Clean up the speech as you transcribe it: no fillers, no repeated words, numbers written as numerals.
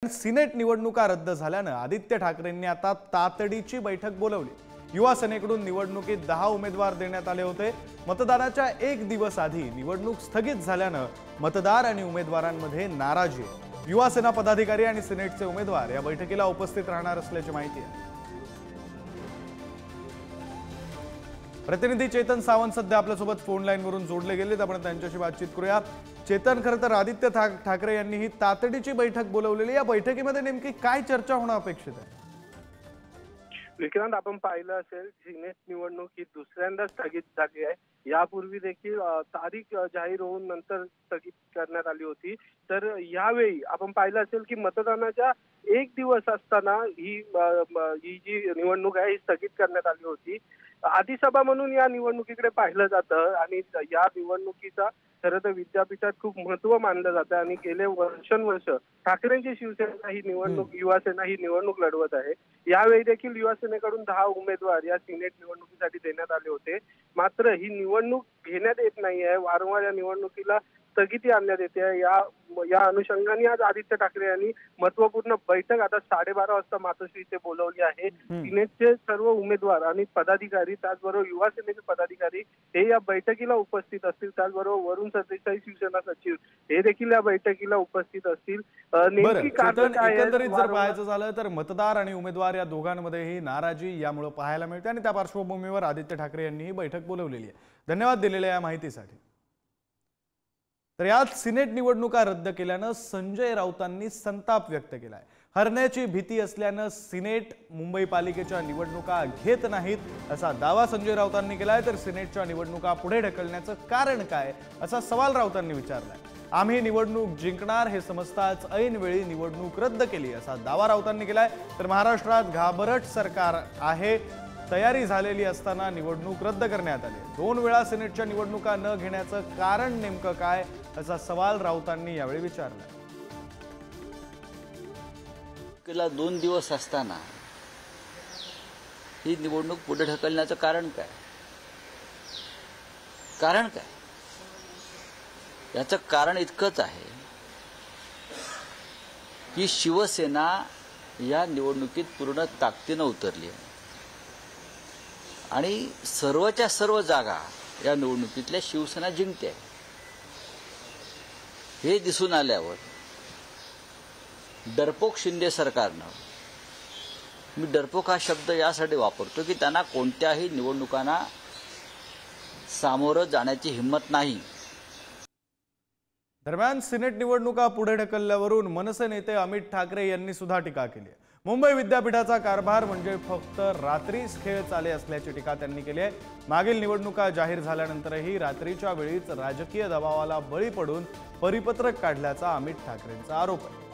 Senate निवडणुका रद्द झाल्यानं आदित्य ठाकरेंनी आता तातडीची बैठक बोलावली। युवा सेनेकडून निवडणुकीत 10 उमेदवार देण्यात आले होते। मतदानाच्या एक दिवस आधी निवडणूक स्थगित झाल्यानं मतदार आणि उमेदवारांमध्ये नाराजी आहे। युवा सेना पदाधिकारी आणि सिनेटचे उमेदवार या बैठकीला उपस्थित राहणार असल्याची माहिती आहे। प्रतिनिधी चेतन सावंत सध्या आपल्यासोबत फोन लाईनवरून जोडले गेलेत, आपण त्यांच्याशी बातचीत करूया। चेतन, खरं तर आदित्य ठाकरे यांनी ही तातडीची बैठक बोलावलेली, या बैठकीमध्ये नेमकी काय चर्चा होणं अपेक्षित आहे? विक्रांत, आपण पाहिलं असेल सिनेट निवडणूक ही दुसऱ्यांदा स्थगित झाली आहे। यापूर्वी देखील तारीख जाहीर होऊन नंतर स्थगित करण्यात आली होती। तर यावेळी आपण पाहिलं असेल की मतदानाच्या एक दिवस असताना ही जी निवडणूक आहे ही स्थगित करण्यात आली होती। आदिसभा म्हणून या निवडणुकीकडे पाहिलं जातं आणि या निवडणुकीचा खरं तर विद्यापीठात खूप महत्व मानलं जातं आणि गेले वर्षानुवर्ष ठाकरेंची शिवसेना ही निवडणूक, युवा सेना ही निवडणूक लढवत आहे। यावेळी देखील युवा सेनेकडून 10 उमेदवार या सिनेट निवडणुकीसाठी देण्यात आले होते, मात्र ही निवडणूक घेण्यात येत नाही आहे। वारंवार या निवडणुकीला स्थगिती आणण्यात येते। या अनुषंगाने आज आदित्य ठाकरे यांनी महत्वपूर्ण बैठक आता 12:30 वाजता मातोश्री इथे बोलावली आहे। सिनेटचे सर्व उमेदवार आणि पदाधिकारी, त्याचबरोबर युवा सेनेचे पदाधिकारी हे या बैठकीला उपस्थित असतील। त्याचबरोबर वरुण सरदेसाई शिवसेना सचिव हे देखील या बैठकीला उपस्थित असतील। नेमकी कारण काय आहे? एकंदरीत जर पाहायचं झालं तर मतदार आणि उमेदवार या दोघांमध्येही नाराजी यामुळे पाहायला मिळते आणि त्या पार्श्वभूमीवर आदित्य ठाकरे यांनी ही बैठक बोलावलेली आहे। धन्यवाद दिलेल्या या माहितीसाठी। तर यात सिनेट निवडणुका रद्द केल्यानं संजय राऊतांनी संताप व्यक्त केलाय। हरण्याची भीती असल्यानं सिनेट मुंबई पालिकेच्या निवडणुका घेत नाहीत असा दावा संजय राऊतांनी केलाय। तर सिनेटच्या निवडणुका पुढे ढकलण्याचं कारण काय असा सवाल राऊतांनी विचारलाय। आम्ही निवडणूक जिंकणार हे समजताच ऐन वेळी निवडणूक रद्द केली असा दावा राऊतांनी केलाय। तर महाराष्ट्रात घाबरट सरकार आहे, तयारी झालेली असताना निवडणूक रद्द करण्यात आली। 2 वेळा सिनेटच्या निवडणुका न घेण्याचं कारण नेमकं काय असा सवाल राऊतांनी यावेळी विचारला। गेल्या 2 दिवस असताना ही निवडणूक पुढे ढकलण्याचं कारण काय? याचं कारण इतकंच आहे की शिवसेना या निवडणुकीत पूर्ण ताकदीनं उतरली आहे आणि सर्वच्या सर्व जागा या निवडणुकीतल्या शिवसेना जिंकते हे दिसून आल्यावर डरपोक शिंदे सरकारनं, मी डरपोक हा शब्द यासाठी वापरतो की त्यांना कोणत्याही निवडणुकांना सामोरं जाण्याची हिंमत नाही। दरम्यान सिनेट निवडणुका पुढे ढकलल्यावरून मनसे नेते अमित ठाकरे यांनी सुद्धा टीका केली आहे। मुंबई विद्यापीठाचा कारभार म्हणजे फक्त रात्रीच खेळ चाले असल्याची टीका त्यांनी केली आहे। मागील निवडणुका जाहीर झाल्यानंतरही रात्रीच्या वेळीच राजकीय दबावाला बळी पडून परिपत्रक काढल्याचा अमित ठाकरेंचा आरोप आहे।